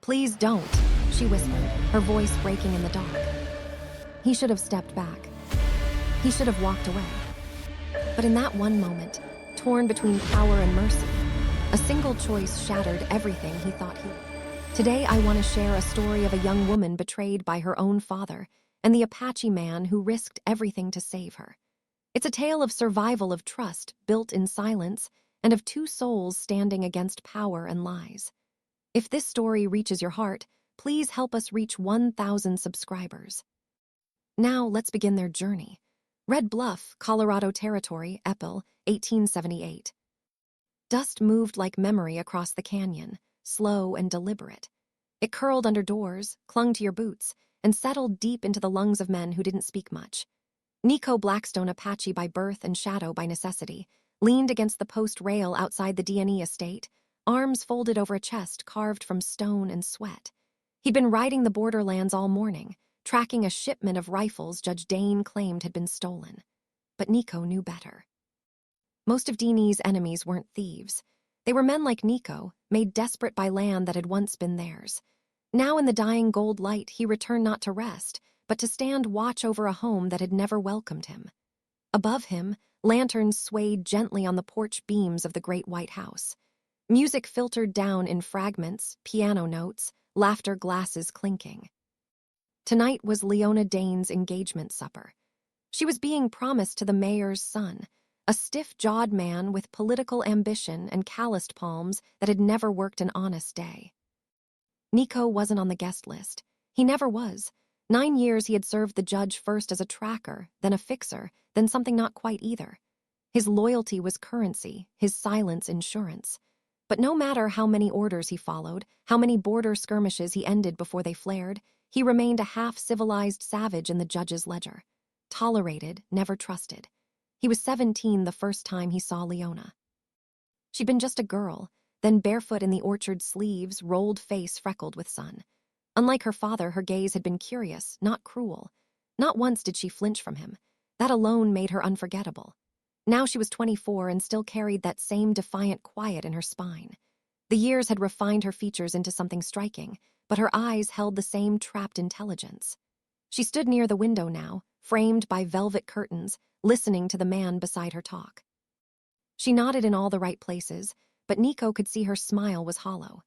"Please don't," she whispered, her voice breaking in the dark. He should have stepped back. He should have walked away. But in that one moment, torn between power and mercy, a single choice shattered everything he thought he would. Today I want to share a story of a young woman betrayed by her own father and the Apache man who risked everything to save her. It's a tale of survival of trust built in silence and of two souls standing against power and lies. If this story reaches your heart, please help us reach 1,000 subscribers. Now let's begin their journey. Red Bluff, Colorado Territory, April, 1878. Dust moved like memory across the canyon, slow and deliberate. It curled under doors, clung to your boots, and settled deep into the lungs of men who didn't speak much. Nico Blackstone, Apache by birth and shadow by necessity, leaned against the post rail outside the D&E estate, arms folded over a chest carved from stone and sweat. He'd been riding the borderlands all morning, tracking a shipment of rifles Judge Dane claimed had been stolen. But Nico knew better. Most of D&E's enemies weren't thieves. They were men like Nico, made desperate by land that had once been theirs. Now in the dying gold light, he returned not to rest, but to stand watch over a home that had never welcomed him. Above him, lanterns swayed gently on the porch beams of the great white house. Music filtered down in fragments, piano notes, laughter glasses clinking. Tonight was Leona Dane's engagement supper. She was being promised to the mayor's son, a stiff-jawed man with political ambition and calloused palms that had never worked an honest day. Nico wasn't on the guest list. He never was. 9 years he had served the judge first as a tracker, then a fixer, then something not quite either. His loyalty was currency, his silence insurance. But no matter how many orders he followed, how many border skirmishes he ended before they flared, he remained a half-civilized savage in the judge's ledger. Tolerated, never trusted. He was 17 the first time he saw Leona. She'd been just a girl, then barefoot in the orchard sleeves, rolled face freckled with sun. Unlike her father, her gaze had been curious, not cruel. Not once did she flinch from him. That alone made her unforgettable. Now she was 24 and still carried that same defiant quiet in her spine. The years had refined her features into something striking, but her eyes held the same trapped intelligence. She stood near the window now, framed by velvet curtains, listening to the man beside her talk. She nodded in all the right places, but Nico could see her smile was hollow.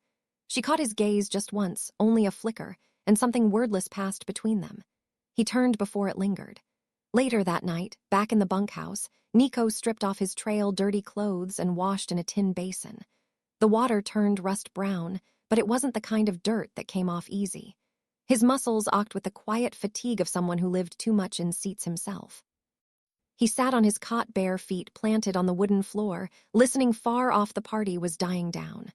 She caught his gaze just once, only a flicker, and something wordless passed between them. He turned before it lingered. Later that night, back in the bunkhouse, Nico stripped off his trail dirty clothes and washed in a tin basin. The water turned rust brown, but it wasn't the kind of dirt that came off easy. His muscles ached with the quiet fatigue of someone who lived too much in seats himself. He sat on his cot, bare feet planted on the wooden floor, listening. Far off the party was dying down.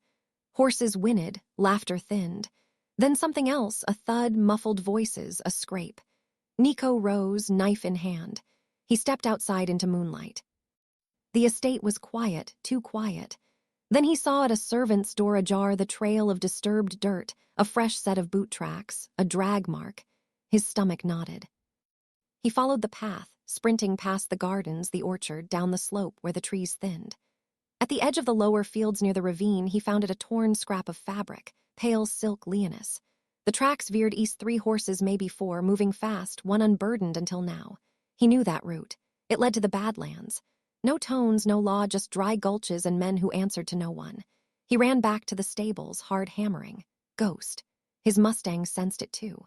Horses whinnied, laughter thinned. Then something else, a thud, muffled voices, a scrape. Nico rose, knife in hand. He stepped outside into moonlight. The estate was quiet, too quiet. Then he saw at a servant's door ajar the trail of disturbed dirt, a fresh set of boot tracks, a drag mark. His stomach knotted. He followed the path, sprinting past the gardens, the orchard, down the slope where the trees thinned. At the edge of the lower fields near the ravine, he found a torn scrap of fabric, pale silk Leonis. The tracks veered east, 3 horses, maybe 4, moving fast, one unburdened until now. He knew that route. It led to the Badlands. No tones, no law, just dry gulches and men who answered to no one. He ran back to the stables, hard hammering. Ghost. His Mustang sensed it too.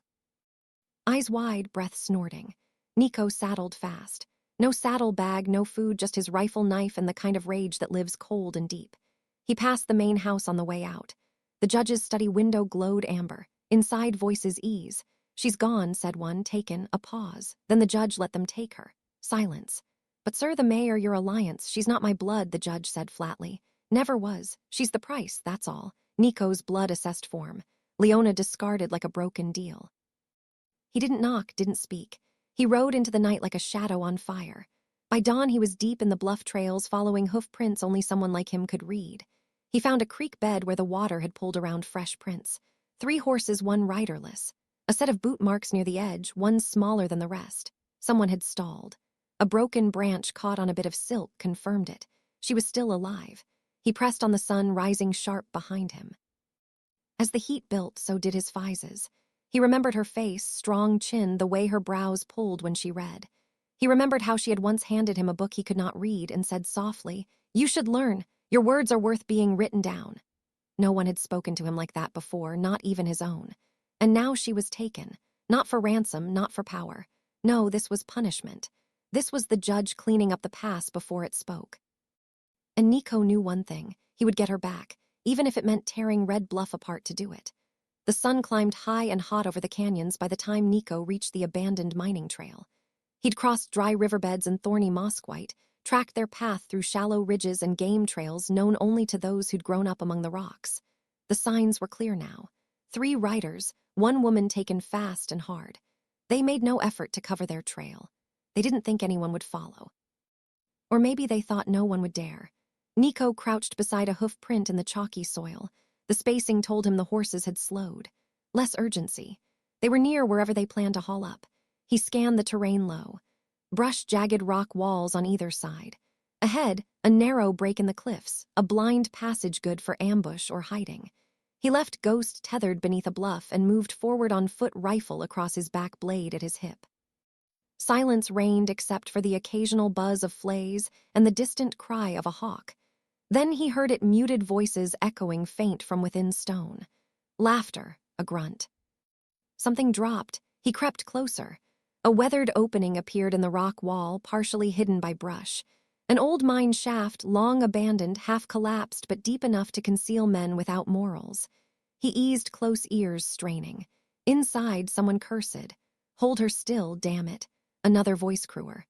Eyes wide, breath snorting. Nico saddled fast. No saddlebag, no food, just his rifle, knife, and the kind of rage that lives cold and deep. He passed the main house on the way out. The judge's study window glowed amber. Inside, voices ease. "She's gone," said one, taken, a pause. Then the judge let them take her. Silence. "But sir, the mayor, your alliance, she's not my blood," the judge said flatly. "Never was. She's the price, that's all." Nico's blood-assessed form. Leona discarded like a broken deal. He didn't knock, didn't speak. He rode into the night like a shadow on fire. By dawn, he was deep in the bluff trails, following hoof prints only someone like him could read. He found a creek bed where the water had pulled around fresh prints. 3 horses, one riderless. A set of boot marks near the edge, one smaller than the rest. Someone had stalled. A broken branch caught on a bit of silk confirmed it. She was still alive. He pressed on the sun rising sharp behind him. As the heat built, so did his Fize's. He remembered her face, strong chin, the way her brows pulled when she read. He remembered how she had once handed him a book he could not read and said softly, "You should learn. Your words are worth being written down." No one had spoken to him like that before, not even his own. And now she was taken. Not for ransom, not for power. No, this was punishment. This was the judge cleaning up the past before it spoke. And Nico knew one thing. He would get her back, even if it meant tearing Red Bluff apart to do it. The sun climbed high and hot over the canyons by the time Nico reached the abandoned mining trail. He'd crossed dry riverbeds and thorny mosquite, tracked their path through shallow ridges and game trails known only to those who'd grown up among the rocks. The signs were clear now. 3 riders, 1 woman taken fast and hard. They made no effort to cover their trail. They didn't think anyone would follow. Or maybe they thought no one would dare. Nico crouched beside a hoof print in the chalky soil. The spacing told him the horses had slowed. Less urgency. They were near wherever they planned to haul up. He scanned the terrain low. Brushed jagged rock walls on either side. Ahead, a narrow break in the cliffs, a blind passage good for ambush or hiding. He left Ghost tethered beneath a bluff and moved forward on foot, rifle across his back blade at his hip. Silence reigned except for the occasional buzz of flays and the distant cry of a hawk. Then he heard it, muted voices echoing faint from within stone. Laughter, a grunt. Something dropped. He crept closer. A weathered opening appeared in the rock wall, partially hidden by brush. An old mine shaft, long abandoned, half collapsed, but deep enough to conceal men without morals. He eased close ears, straining. Inside, someone cursed. "Hold her still, damn it." Another voice crewer.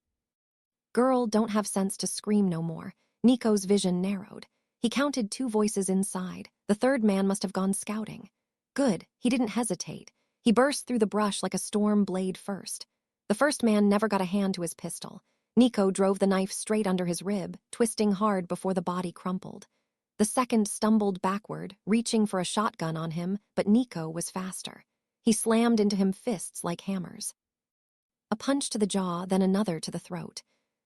"Girl, don't have sense to scream no more." Nico's vision narrowed. He counted 2 voices inside. The third man must have gone scouting. Good, he didn't hesitate. He burst through the brush like a storm blade first. The first man never got a hand to his pistol. Nico drove the knife straight under his rib, twisting hard before the body crumpled. The second stumbled backward, reaching for a shotgun on him, but Nico was faster. He slammed into him fists like hammers. A punch to the jaw, then another to the throat.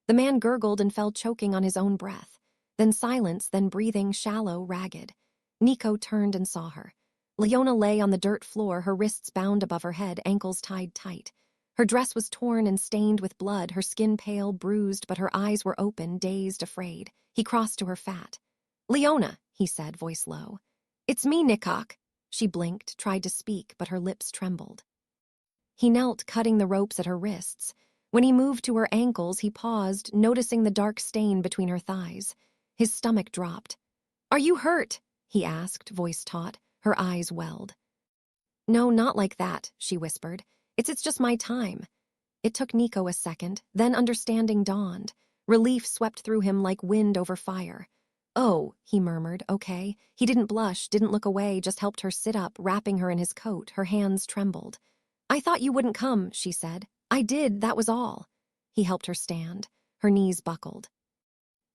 The man gurgled and fell choking on his own breath. Then silence, then breathing, shallow, ragged. Nico turned and saw her. Leona lay on the dirt floor, her wrists bound above her head, ankles tied tight. Her dress was torn and stained with blood, her skin pale, bruised, but her eyes were open, dazed, afraid. He crossed to her fat. "Leona," he said, voice low. "It's me, Nikok." She blinked, tried to speak, but her lips trembled. He knelt, cutting the ropes at her wrists. When he moved to her ankles, he paused, noticing the dark stain between her thighs. His stomach dropped. "Are you hurt?" he asked, voice taut. Her eyes welled. "No, not like that," she whispered. It's just my time." It took Nico a second, then understanding dawned. Relief swept through him like wind over fire. "Oh," he murmured, "okay." He didn't blush, didn't look away, just helped her sit up, wrapping her in his coat. Her hands trembled. "I thought you wouldn't come," she said. "I did, that was all." He helped her stand. Her knees buckled.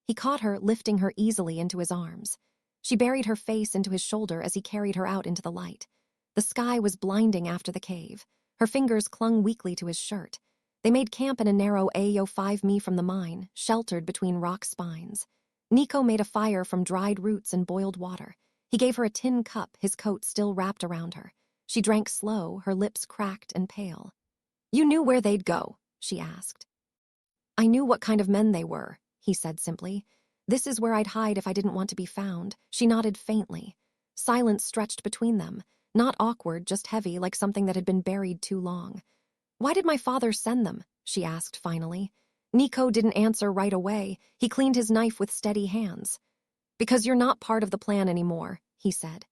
He caught her, lifting her easily into his arms. She buried her face into his shoulder as he carried her out into the light. The sky was blinding after the cave. Her fingers clung weakly to his shirt. They made camp in a narrow AO5 from the mine, sheltered between rock spines. Nico made a fire from dried roots and boiled water. He gave her a tin cup, his coat still wrapped around her. She drank slow, her lips cracked and pale. "You knew where they'd go?" she asked. "I knew what kind of men they were," he said simply. "This is where I'd hide if I didn't want to be found." She nodded faintly. Silence stretched between them. Not awkward, just heavy, like something that had been buried too long. "Why did my father send them?" she asked finally. Nico didn't answer right away. He cleaned his knife with steady hands. "Because you're not part of the plan anymore," he said.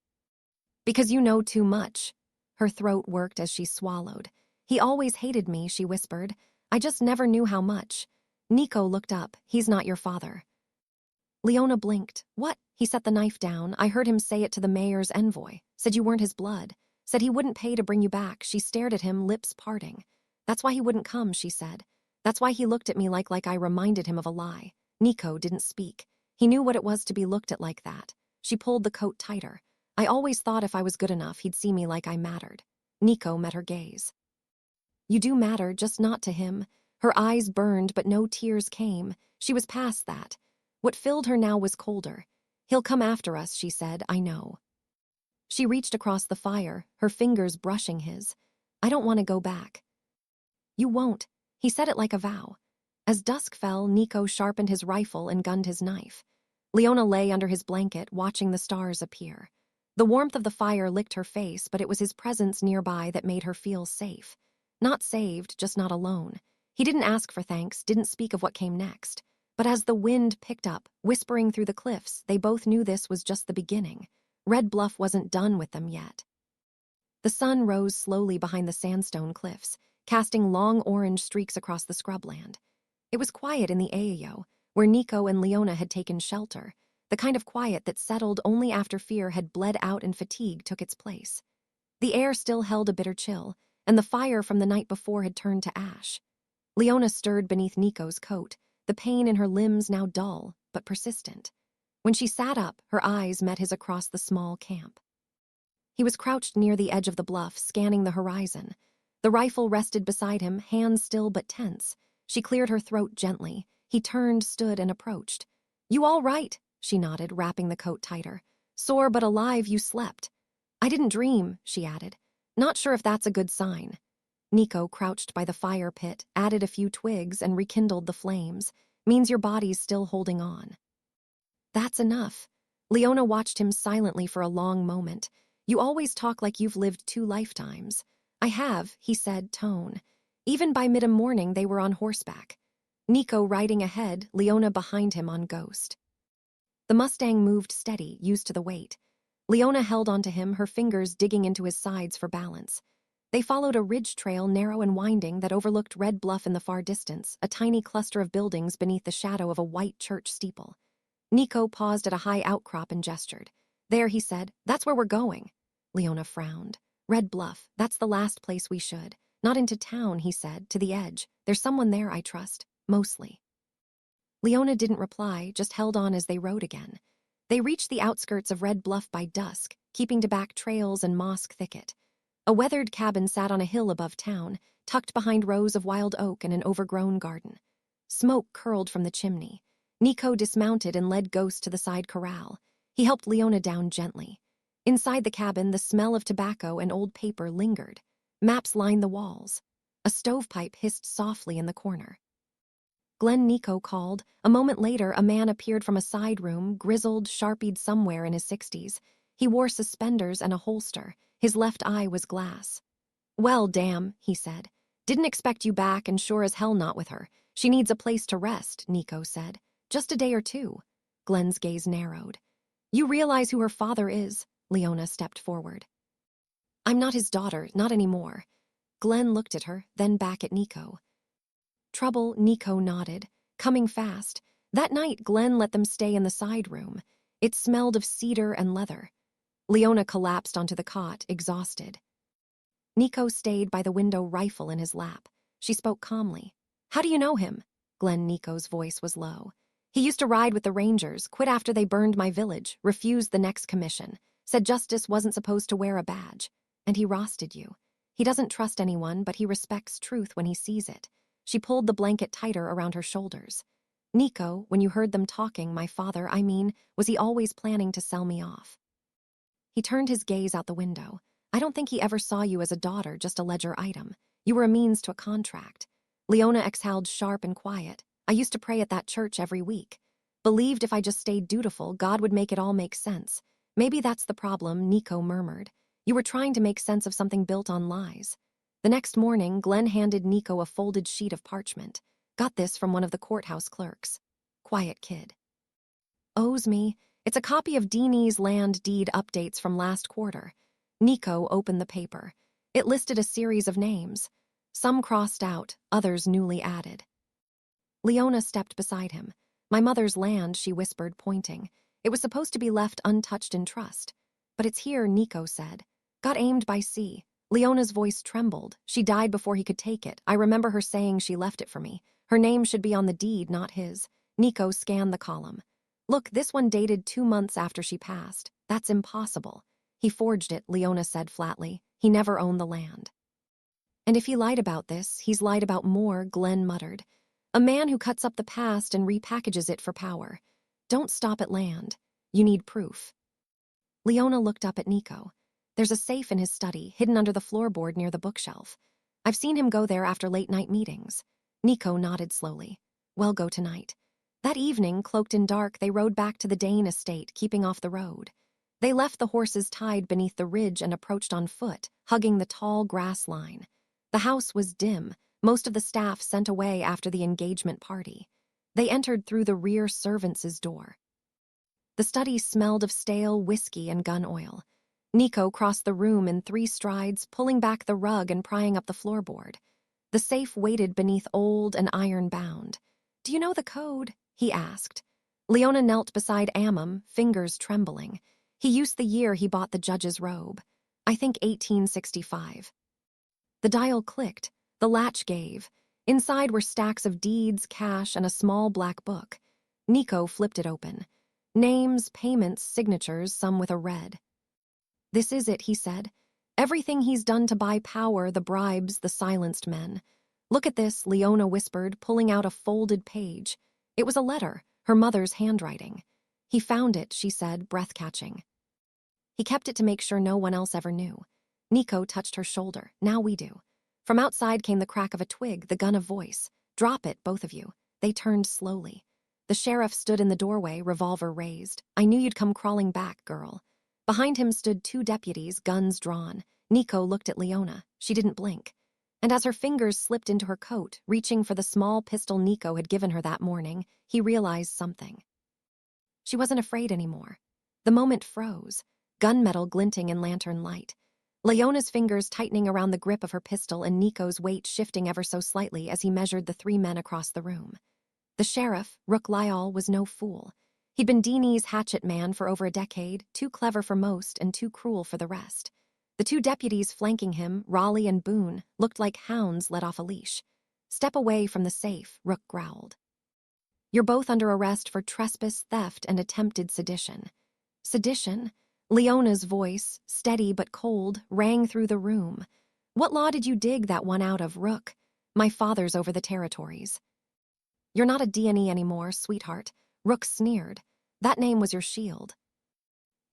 "Because you know too much." Her throat worked as she swallowed. "He always hated me," she whispered. "I just never knew how much." Nico looked up. "He's not your father." Leona blinked. "What?" He set the knife down. "I heard him say it to the mayor's envoy. Said you weren't his blood. Said he wouldn't pay to bring you back." She stared at him, lips parting. "That's why he wouldn't come," she said. "That's why he looked at me like I reminded him of a lie." Nico didn't speak. He knew what it was to be looked at like that. She pulled the coat tighter. "I always thought if I was good enough, he'd see me like I mattered." Nico met her gaze. "You do matter, just not to him." Her eyes burned, but no tears came. She was past that. What filled her now was colder. "He'll come after us," she said. "I know." She reached across the fire, her fingers brushing his. "I don't want to go back." "You won't." He said it like a vow. As dusk fell, Nico sharpened his rifle and gunned his knife. Leona lay under his blanket, watching the stars appear. The warmth of the fire licked her face, but it was his presence nearby that made her feel safe. Not saved, just not alone. He didn't ask for thanks, didn't speak of what came next. But as the wind picked up, whispering through the cliffs, they both knew this was just the beginning. Red Bluff wasn't done with them yet. The sun rose slowly behind the sandstone cliffs, casting long orange streaks across the scrubland. It was quiet in the Ayo, where Nico and Leona had taken shelter, the kind of quiet that settled only after fear had bled out and fatigue took its place. The air still held a bitter chill, and the fire from the night before had turned to ash. Leona stirred beneath Nico's coat, the pain in her limbs now dull, but persistent. When she sat up, her eyes met his across the small camp. He was crouched near the edge of the bluff, scanning the horizon. The rifle rested beside him, hands still but tense. She cleared her throat gently. He turned, stood, and approached. "You all right?" She nodded, wrapping the coat tighter. "Sore but alive, you slept." "I didn't dream," she added. "Not sure if that's a good sign." Nico, crouched by the fire pit, added a few twigs and rekindled the flames. "Means your body's still holding on." "That's enough." Leona watched him silently for a long moment. "You always talk like you've lived 2 lifetimes. "I have," he said, tone. Even by mid-morning, they were on horseback. Nico riding ahead, Leona behind him on Ghost. The Mustang moved steady, used to the weight. Leona held onto him, her fingers digging into his sides for balance. They followed a ridge trail, narrow and winding, that overlooked Red Bluff in the far distance, a tiny cluster of buildings beneath the shadow of a white church steeple. Nico paused at a high outcrop and gestured. "There," he said. "That's where we're going." Leona frowned. "Red Bluff, that's the last place we should. Not into town," he said, "to the edge. There's someone there I trust, mostly." Leona didn't reply, just held on as they rode again. They reached the outskirts of Red Bluff by dusk, keeping to back trails and moss thicket. A weathered cabin sat on a hill above town, tucked behind rows of wild oak and an overgrown garden. Smoke curled from the chimney. Nico dismounted and led Ghost to the side corral. He helped Leona down gently. Inside the cabin, the smell of tobacco and old paper lingered. Maps lined the walls. A stovepipe hissed softly in the corner. "Glenn," Nico called. A moment later, a man appeared from a side room, grizzled, sharpied somewhere in his 60s. He wore suspenders and a holster. His left eye was glass. "Well, damn," he said. "Didn't expect you back, and sure as hell not with her. She needs a place to rest," Nico said. "Just a day or 2. Glenn's gaze narrowed. "You realize who her father is?" Leona stepped forward. "I'm not his daughter, not anymore." Glenn looked at her, then back at Nico. "Trouble," Nico nodded. "Coming fast." That night, Glenn let them stay in the side room. It smelled of cedar and leather. Leona collapsed onto the cot, exhausted. Nico stayed by the window, rifle in his lap. She spoke calmly. "How do you know him?" Glenn Nico's voice was low. "He used to ride with the Rangers, quit after they burned my village, refused the next commission, said justice wasn't supposed to wear a badge. And he roasted you. He doesn't trust anyone, but he respects truth when he sees it." She pulled the blanket tighter around her shoulders. "Nico, when you heard them talking, my father, I mean, was he always planning to sell me off?" He turned his gaze out the window. "I don't think he ever saw you as a daughter, just a ledger item. You were a means to a contract." Leona exhaled, sharp and quiet. "I used to pray at that church every week. Believed if I just stayed dutiful, God would make it all make sense. Maybe that's the problem," Nico murmured. "You were trying to make sense of something built on lies." The next morning, Glenn handed Nico a folded sheet of parchment. "Got this from one of the courthouse clerks. Quiet kid. Owes me. It's a copy of Deanie's land deed updates from last quarter." Nico opened the paper. It listed a series of names. Some crossed out, others newly added. Leona stepped beside him. "My mother's land," she whispered, pointing. "It was supposed to be left untouched in trust. But it's here," Nico said. "Got aimed by sea." Leona's voice trembled. "She died before he could take it. I remember her saying she left it for me. Her name should be on the deed, not his." Nico scanned the column. "Look, this one dated 2 months after she passed. That's impossible." "He forged it," Leona said flatly. "He never owned the land." "And if he lied about this, he's lied about more," Glenn muttered. "A man who cuts up the past and repackages it for power. Don't stop at land. You need proof." Leona looked up at Nico. There's a safe in his study, hidden under the floorboard near the bookshelf. I've seen him go there after late-night meetings. Nico nodded slowly. Well, go tonight. That evening, cloaked in dark, they rode back to the Dane estate, keeping off the road. They left the horses tied beneath the ridge and approached on foot, hugging the tall grass line. The house was dim, most of the staff sent away after the engagement party. They entered through the rear servants' door. The study smelled of stale whiskey and gun oil. Nico crossed the room in 3 strides, pulling back the rug and prying up the floorboard. The safe waited beneath old and iron-bound. "Do you know the code?" he asked. Leona knelt beside Ammon, fingers trembling. He used the year he bought the judge's robe. I think 1865. The dial clicked. The latch gave. Inside were stacks of deeds, cash, and a small black book. Nico flipped it open. Names, payments, signatures, some with a red. "This is it," he said. "Everything he's done to buy power, the bribes, the silenced men." "Look at this," Leona whispered, pulling out a folded page. It was a letter, her mother's handwriting. "He found it," she said, breath-catching. He kept it to make sure no one else ever knew. Nico touched her shoulder. "Now we do." From outside came the crack of a twig, the gun of voice. "Drop it, both of you." They turned slowly. The sheriff stood in the doorway, revolver raised. "I knew you'd come crawling back, girl." Behind him stood 2 deputies, guns drawn. Nico looked at Leona. She didn't blink. And as her fingers slipped into her coat, reaching for the small pistol Nico had given her that morning, he realized something. She wasn't afraid anymore. The moment froze, gunmetal glinting in lantern light. Leona's fingers tightening around the grip of her pistol and Nico's weight shifting ever so slightly as he measured the 3 men across the room. The sheriff, Rook Lyall, was no fool. He'd been Deanie's hatchet man for over a decade, too clever for most and too cruel for the rest. The 2 deputies flanking him, Raleigh and Boone, looked like hounds let off a leash. "Step away from the safe," Rook growled. "You're both under arrest for trespass, theft, and attempted sedition." "Sedition?" Leona's voice, steady but cold, rang through the room. "What law did you dig that one out of, Rook?" "My father's over the territories." "You're not a D&E anymore, sweetheart." Rook sneered. "That name was your shield."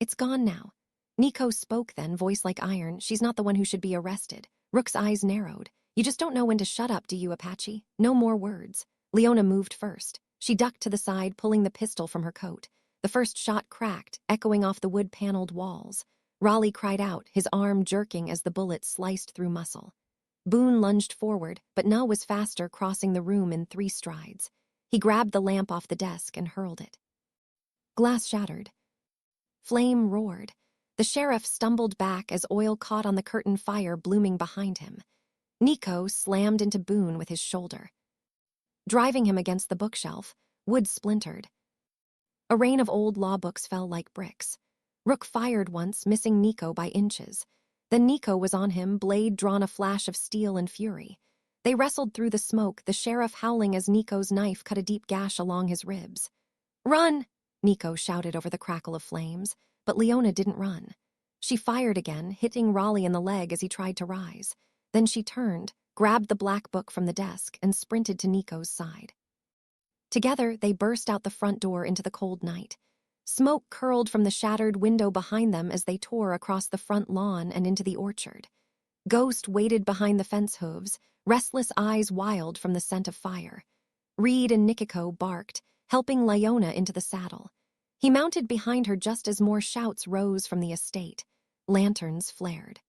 "It's gone now." Nico spoke then, voice like iron. "She's not the one who should be arrested." Rook's eyes narrowed. "You just don't know when to shut up, do you, Apache? No more words." Leona moved first. She ducked to the side, pulling the pistol from her coat. The first shot cracked, echoing off the wood-paneled walls. Raleigh cried out, his arm jerking as the bullet sliced through muscle. Boone lunged forward, but Nuh was faster, crossing the room in 3 strides. He grabbed the lamp off the desk and hurled it. Glass shattered. Flame roared. The sheriff stumbled back as oil caught on the curtain fire blooming behind him. Nico slammed into Boone with his shoulder. Driving him against the bookshelf, wood splintered. A rain of old law books fell like bricks. Rook fired once, missing Nico by inches. Then Nico was on him, blade drawn, a flash of steel and fury. They wrestled through the smoke, the sheriff howling as Nico's knife cut a deep gash along his ribs. "Run!" Nico shouted over the crackle of flames, but Leona didn't run. She fired again, hitting Raleigh in the leg as he tried to rise. Then she turned, grabbed the black book from the desk, and sprinted to Nico's side. Together, they burst out the front door into the cold night. Smoke curled from the shattered window behind them as they tore across the front lawn and into the orchard. Ghost waited behind the fence hooves, restless eyes wild from the scent of fire. Reed and Nikiko barked, helping Leona into the saddle. He mounted behind her just as more shouts rose from the estate. Lanterns flared.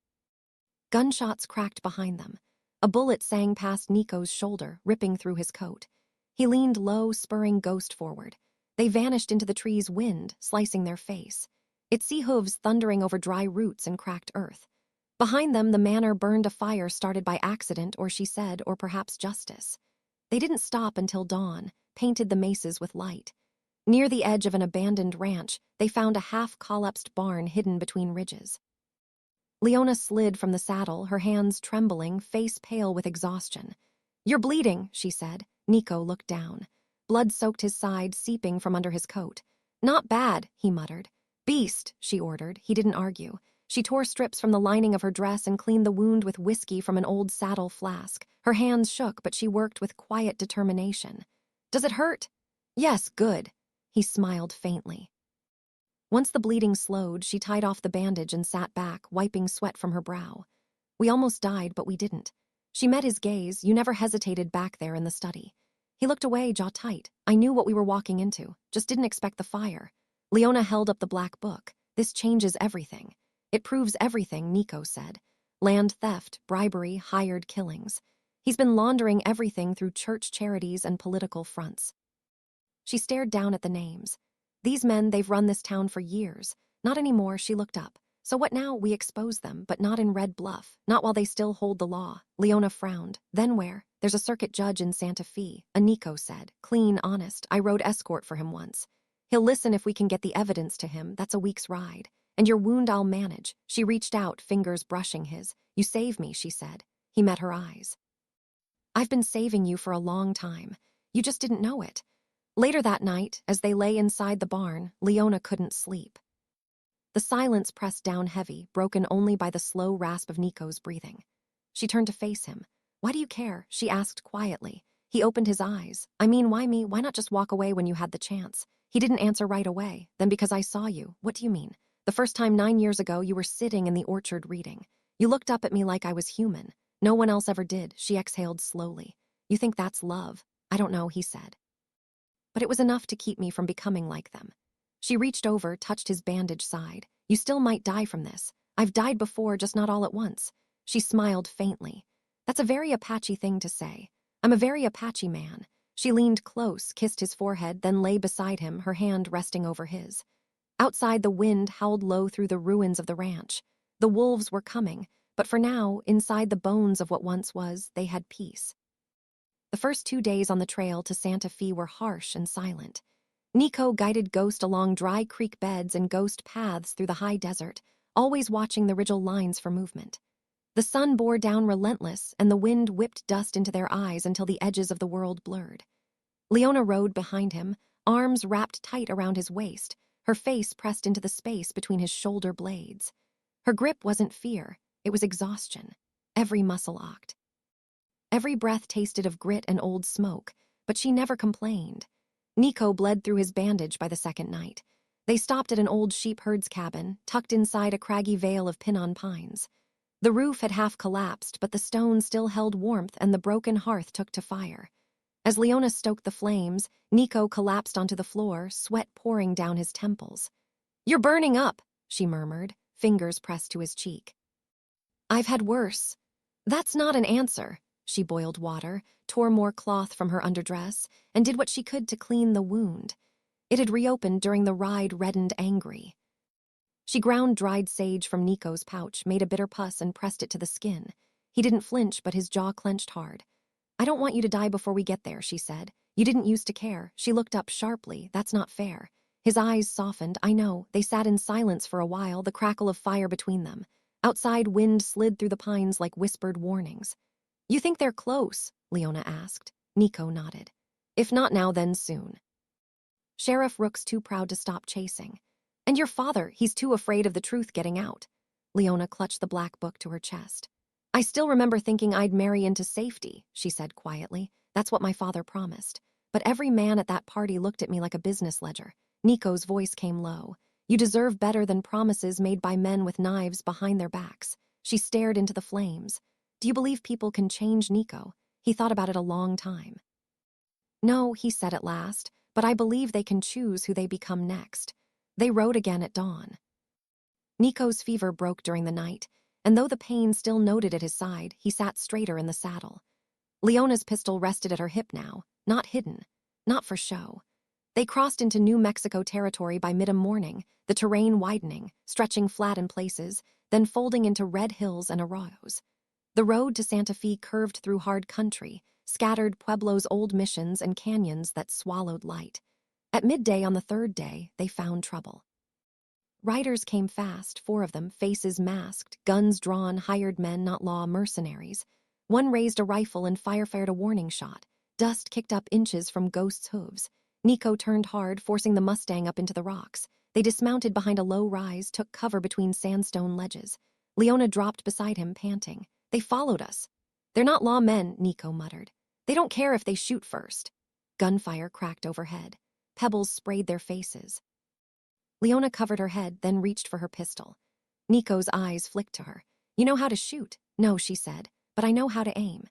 Gunshots cracked behind them. A bullet sang past Nico's shoulder, ripping through his coat. He leaned low, spurring Ghost forward. They vanished into the tree's wind, slicing their face. Its sea hooves thundering over dry roots and cracked earth. Behind them, the manor burned a fire started by accident, or she said, or perhaps justice. They didn't stop until dawn, painted the mesas with light. Near the edge of an abandoned ranch, they found a half-collapsed barn hidden between ridges. Leona slid from the saddle, her hands trembling, face pale with exhaustion. "You're bleeding," she said. Nico looked down. Blood soaked his side, seeping from under his coat. "Not bad," he muttered. "Beast," she ordered. He didn't argue. She tore strips from the lining of her dress and cleaned the wound with whiskey from an old saddle flask. Her hands shook, but she worked with quiet determination. "Does it hurt?" "Yes, good." He smiled faintly. Once the bleeding slowed, she tied off the bandage and sat back, wiping sweat from her brow. We almost died, but we didn't. She met his gaze. You never hesitated back there in the study. He looked away, jaw tight. I knew what we were walking into, just didn't expect the fire. Leona held up the black book. This changes everything. It proves everything, Nico said. Land theft, bribery, hired killings. He's been laundering everything through church charities and political fronts. She stared down at the names. These men, they've run this town for years. Not anymore, she looked up. So what now? We expose them, but not in Red Bluff. Not while they still hold the law. Leona frowned. Then where? There's a circuit judge in Santa Fe. Nico said. Clean, honest. I rode escort for him once. He'll listen if we can get the evidence to him. That's a week's ride. And your wound I'll manage. She reached out, fingers brushing his. You save me, she said. He met her eyes. I've been saving you for a long time. You just didn't know it. Later that night, as they lay inside the barn, Leona couldn't sleep. The silence pressed down heavy, broken only by the slow rasp of Nico's breathing. She turned to face him. Why do you care? She asked quietly. He opened his eyes. I mean, why me? Why not just walk away when you had the chance? He didn't answer right away. Then because I saw you. What do you mean? The first time 9 years ago, you were sitting in the orchard reading. You looked up at me like I was human. No one else ever did. She exhaled slowly. You think that's love? I don't know, he said. But it was enough to keep me from becoming like them. She reached over, touched his bandaged side. You still might die from this. I've died before, just not all at once. She smiled faintly. That's a very Apache thing to say. I'm a very Apache man. She leaned close, kissed his forehead, then lay beside him, her hand resting over his. Outside, the wind howled low through the ruins of the ranch. The wolves were coming, but for now, inside the bones of what once was, they had peace. The first 2 days on the trail to Santa Fe were harsh and silent. Nico guided Ghost along dry creek beds and ghost paths through the high desert, always watching the ridgel lines for movement. The sun bore down relentless, and the wind whipped dust into their eyes until the edges of the world blurred. Leona rode behind him, arms wrapped tight around his waist, her face pressed into the space between his shoulder blades. Her grip wasn't fear, it was exhaustion. Every muscle ached. Every breath tasted of grit and old smoke, but she never complained. Nico bled through his bandage by the second night. They stopped at an old sheep herd's cabin, tucked inside a craggy vale of pinon pines. The roof had half collapsed, but the stone still held warmth and the broken hearth took to fire. As Leona stoked the flames, Nico collapsed onto the floor, sweat pouring down his temples. You're burning up, she murmured, fingers pressed to his cheek. I've had worse. That's not an answer. She boiled water, tore more cloth from her underdress, and did what she could to clean the wound. It had reopened during the ride, reddened angry. She ground dried sage from Nico's pouch, made a bitter pus, and pressed it to the skin. He didn't flinch, but his jaw clenched hard. I don't want you to die before we get there, she said. You didn't used to care. She looked up sharply. That's not fair. His eyes softened. I know. They sat in silence for a while, the crackle of fire between them. Outside, wind slid through the pines like whispered warnings. You think they're close? Leona asked. Nico nodded. If not now, then soon. Sheriff Rook's too proud to stop chasing. And your father, he's too afraid of the truth getting out. Leona clutched the black book to her chest. I still remember thinking I'd marry into safety, she said quietly. That's what my father promised. But every man at that party looked at me like a business ledger. Nico's voice came low. You deserve better than promises made by men with knives behind their backs. She stared into the flames. Do you believe people can change, Nico? He thought about it a long time. No, he said at last, but I believe they can choose who they become next. They rode again at dawn. Nico's fever broke during the night, and though the pain still noted at his side, he sat straighter in the saddle. Leona's pistol rested at her hip now, not hidden, not for show. They crossed into New Mexico territory by mid-morning, the terrain widening, stretching flat in places, then folding into red hills and arroyos. The road to Santa Fe curved through hard country, scattered pueblos, old missions, and canyons that swallowed light. At midday on the third day, they found trouble. Riders came fast, 4 of them, faces masked, guns drawn, hired men, not law, mercenaries. One raised a rifle and fired a warning shot. Dust kicked up inches from Ghost's hooves. Nico turned hard, forcing the Mustang up into the rocks. They dismounted behind a low rise, took cover between sandstone ledges. Leona dropped beside him, panting. They followed us. They're not lawmen, Nico muttered. They don't care if they shoot first. Gunfire cracked overhead. Pebbles sprayed their faces. Leona covered her head, then reached for her pistol. Nico's eyes flicked to her. You know how to shoot? No, she said, but I know how to aim.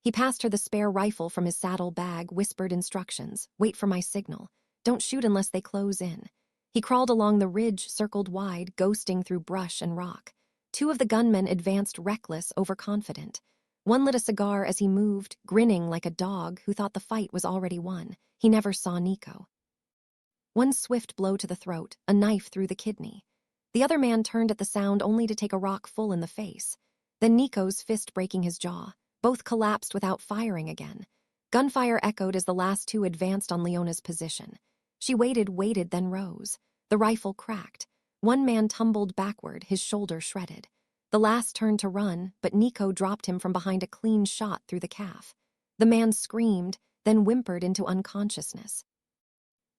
He passed her the spare rifle from his saddle bag, whispered instructions. Wait for my signal. Don't shoot unless they close in. He crawled along the ridge, circled wide, ghosting through brush and rock. Two of the gunmen advanced reckless, overconfident. One lit a cigar as he moved, grinning like a dog who thought the fight was already won. He never saw Nico. One swift blow to the throat, a knife through the kidney. The other man turned at the sound only to take a rock full in the face. Then Nico's fist breaking his jaw. Both collapsed without firing again. Gunfire echoed as the last two advanced on Leona's position. She waited, then rose. The rifle cracked. One man tumbled backward, his shoulder shredded. The last turned to run, but Nico dropped him from behind a clean shot through the calf. The man screamed, then whimpered into unconsciousness.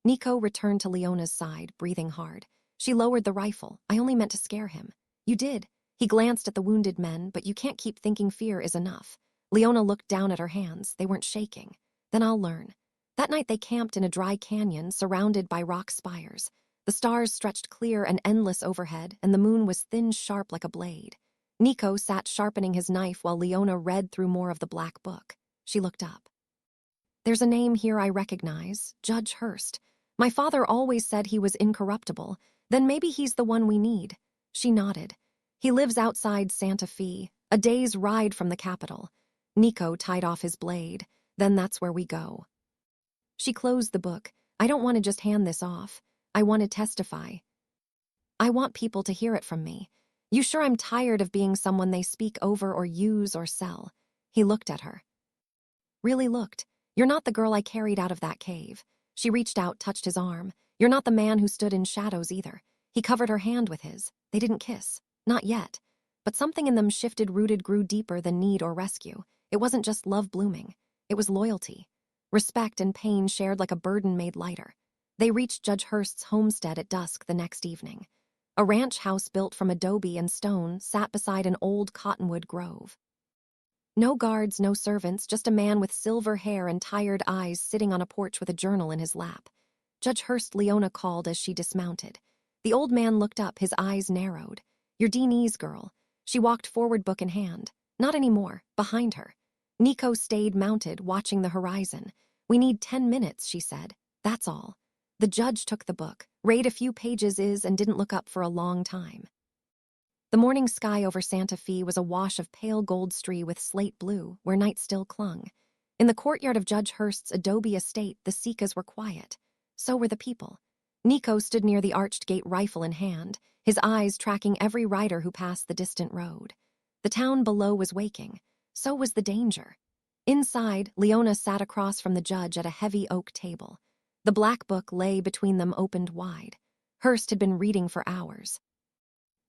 Nico returned to Leona's side, breathing hard. She lowered the rifle. I only meant to scare him. You did. He glanced at the wounded men, but you can't keep thinking fear is enough. Leona looked down at her hands. They weren't shaking. Then I'll learn. That night they camped in a dry canyon surrounded by rock spires. The stars stretched clear and endless overhead, and the moon was thin, sharp like a blade. Nico sat sharpening his knife while Leona read through more of the black book. She looked up. There's a name here I recognize, Judge Hurst. My father always said he was incorruptible. Then maybe he's the one we need. She nodded. He lives outside Santa Fe, a day's ride from the capital. Nico tied off his blade. Then that's where we go. She closed the book. I don't want to just hand this off. I want to testify. I want people to hear it from me. You sure I'm tired of being someone they speak over or use or sell? He looked at her. Really looked. You're not the girl I carried out of that cave. She reached out, touched his arm. You're not the man who stood in shadows either. He covered her hand with his. They didn't kiss. Not yet. But something in them shifted, rooted, grew deeper than need or rescue. It wasn't just love blooming. It was loyalty. Respect and pain shared like a burden made lighter. They reached Judge Hurst's homestead at dusk the next evening. A ranch house built from adobe and stone sat beside an old cottonwood grove. No guards, no servants, just a man with silver hair and tired eyes sitting on a porch with a journal in his lap. Judge Hurst, Leona called as she dismounted. The old man looked up, his eyes narrowed. You're Deanie's girl. She walked forward, book in hand. Not anymore, behind her. Nico stayed mounted, watching the horizon. We need 10 minutes, she said. That's all. The judge took the book, read a few pages and didn't look up for a long time. The morning sky over Santa Fe was a wash of pale gold streak with slate blue, where night still clung. In the courtyard of Judge Hurst's adobe estate, the Sikas were quiet. So were the people. Nico stood near the arched gate, rifle in hand, his eyes tracking every rider who passed the distant road. The town below was waking. So was the danger. Inside, Leona sat across from the judge at a heavy oak table. The black book lay between them, opened wide. Hurst had been reading for hours.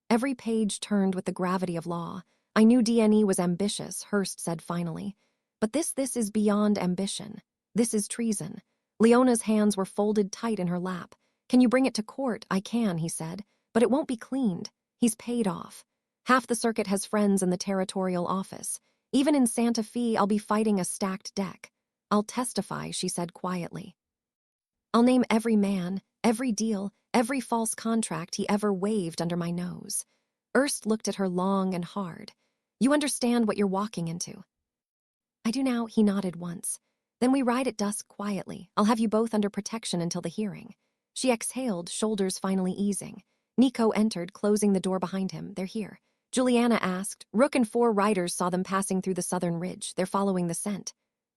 Every page turned with the gravity of law. I knew D&E was ambitious, Hurst said finally. But this is beyond ambition. This is treason. Leona's hands were folded tight in her lap. Can you bring it to court? I can, he said. But it won't be cleaned. He's paid off. Half the circuit has friends in the territorial office. Even in Santa Fe, I'll be fighting a stacked deck. I'll testify, she said quietly. I'll name every man, every deal, every false contract he ever waved under my nose. Hurst looked at her long and hard. You understand what you're walking into. I do now, he nodded once. Then we ride at dusk quietly. I'll have you both under protection until the hearing. She exhaled, shoulders finally easing. Nico entered, closing the door behind him. They're here. Juliana asked. Rook and 4 riders saw them passing through the southern ridge. They're following the scent.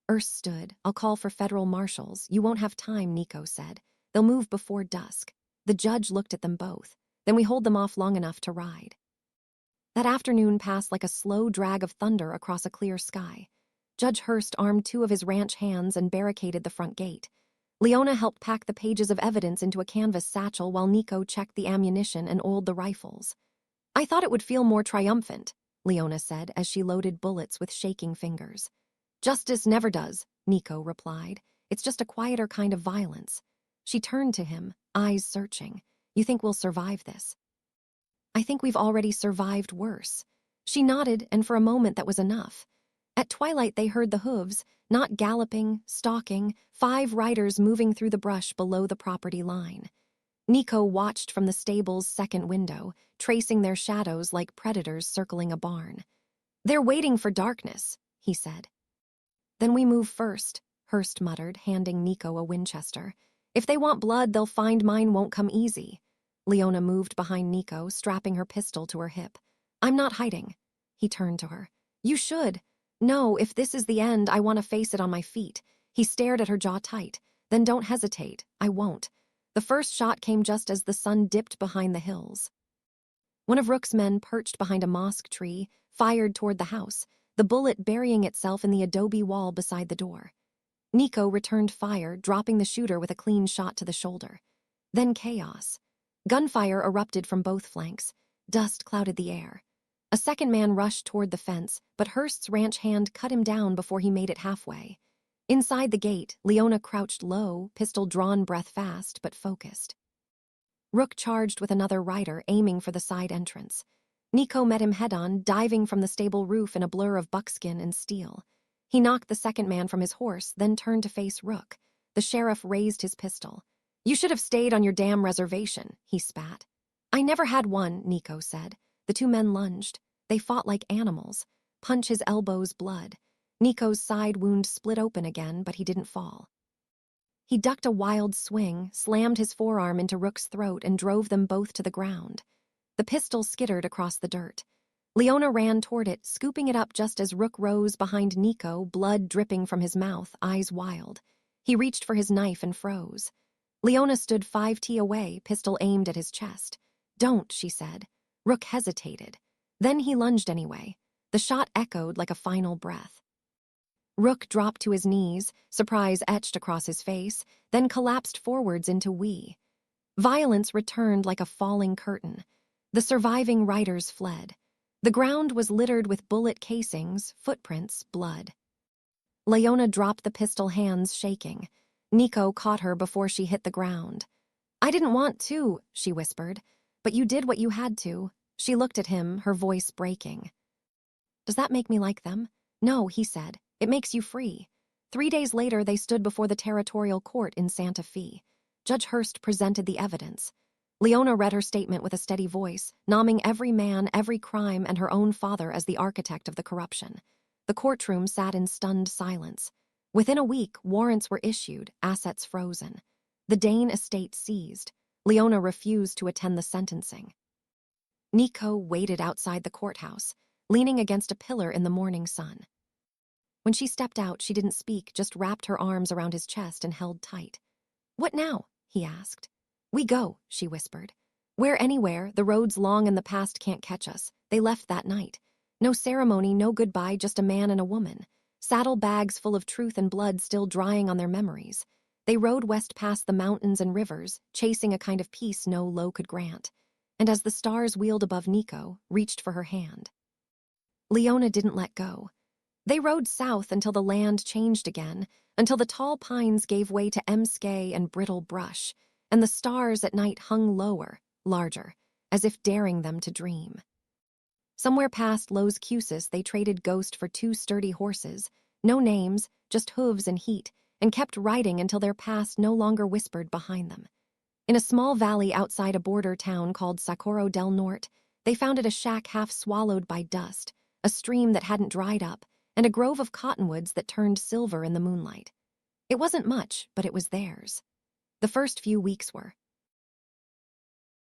Hurst stood. I'll call for federal marshals. You won't have time, Nico said. They'll move before dusk. The judge looked at them both. Then we hold them off long enough to ride. That afternoon passed like a slow drag of thunder across a clear sky. Judge Hurst armed 2 of his ranch hands and barricaded the front gate. Leona helped pack the pages of evidence into a canvas satchel while Nico checked the ammunition and oiled the rifles. I thought it would feel more triumphant, Leona said as she loaded bullets with shaking fingers. Justice never does, Nico replied. It's just a quieter kind of violence. She turned to him, eyes searching. You think we'll survive this? I think we've already survived worse. She nodded, and for a moment that was enough. At twilight they heard the hooves, not galloping, stalking, 5 riders moving through the brush below the property line. Nico watched from the stable's second window, tracing their shadows like predators circling a barn. "They're waiting for darkness," he said. "Then we move first," Hurst muttered, handing Nico a Winchester. "If they want blood, they'll find mine won't come easy." Leona moved behind Nico, strapping her pistol to her hip. "I'm not hiding." He turned to her. "You should. No, if this is the end, I want to face it on my feet." He stared at her jaw tight. "Then don't hesitate. I won't." The first shot came just as the sun dipped behind the hills. One of Rook's men, perched behind a mosque tree, fired toward the house, the bullet burying itself in the adobe wall beside the door. Nico returned fire, dropping the shooter with a clean shot to the shoulder. Then chaos. Gunfire erupted from both flanks. Dust clouded the air. A second man rushed toward the fence, but Hurst's ranch hand cut him down before he made it halfway. Inside the gate, Leona crouched low, pistol drawn, breath fast, but focused. Rook charged with another rider, aiming for the side entrance. Nico met him head-on, diving from the stable roof in a blur of buckskin and steel. He knocked the second man from his horse, then turned to face Rook. The sheriff raised his pistol. "You should have stayed on your damn reservation," he spat. "I never had one," Nico said. The two men lunged. They fought like animals. Punch his elbows, blood. Nico's side wound split open again, but he didn't fall. He ducked a wild swing, slammed his forearm into Rook's throat, and drove them both to the ground. The pistol skittered across the dirt. Leona ran toward it, scooping it up just as Rook rose behind Nico, blood dripping from his mouth, eyes wild. He reached for his knife and froze. Leona stood 5 feet away, pistol aimed at his chest. "Don't," she said. Rook hesitated. Then he lunged anyway. The shot echoed like a final breath. Rook dropped to his knees, surprise etched across his face, then collapsed forwards into we. Violence returned like a falling curtain. The surviving riders fled. The ground was littered with bullet casings, footprints, blood. Leona dropped the pistol, hands shaking. Nico caught her before she hit the ground. "I didn't want to," she whispered. "But you did what you had to." She looked at him, her voice breaking. "Does that make me like them?" "No," he said. "It makes you free." 3 days later, they stood before the territorial court in Santa Fe. Judge Hurst presented the evidence. Leona read her statement with a steady voice, nomming every man, every crime, and her own father as the architect of the corruption. The courtroom sat in stunned silence. Within a week, warrants were issued, assets frozen. The Dane estate seized. Leona refused to attend the sentencing. Nico waited outside the courthouse, leaning against a pillar in the morning sun. When she stepped out, she didn't speak, just wrapped her arms around his chest and held tight. "What now?" he asked. "We go," she whispered. "Where anywhere, the road's long and the past can't catch us." They left that night. No ceremony, no goodbye, just a man and a woman. Saddlebags full of truth and blood still drying on their memories. They rode west past the mountains and rivers, chasing a kind of peace no law could grant. And as the stars wheeled above Nico, reached for her hand. Leona didn't let go. They rode south until the land changed again, until the tall pines gave way to emskay and brittle brush, and the stars at night hung lower, larger, as if daring them to dream. Somewhere past Los Cusis, they traded Ghost for 2 sturdy horses, no names, just hooves and heat, and kept riding until their past no longer whispered behind them. In a small valley outside a border town called Socorro del Norte, they founded a shack half swallowed by dust, a stream that hadn't dried up, and a grove of cottonwoods that turned silver in the moonlight. It wasn't much, but it was theirs. The first few weeks were.